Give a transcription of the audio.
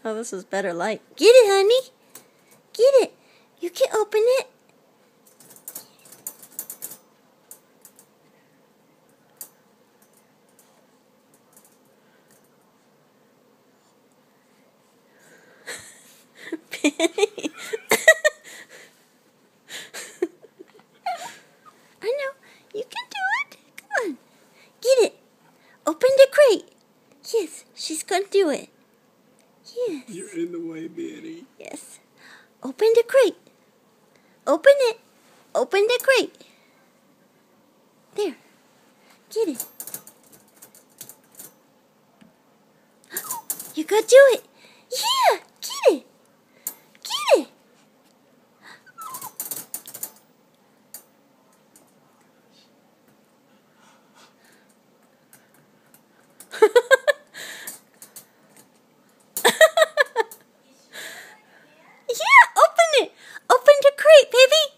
Oh, this is better light. Get it, honey. Get it. You can open it. Penny. I know. You can do it. Come on. Get it. Open the crate. Yes, she's going to do it. Yes. You're in the way, Betty. Yes. Open the crate. Open it. Open the crate. There. Get it. You gotta do it. Yeah, get it. Get it. Yeah, open it. Open the crate, baby.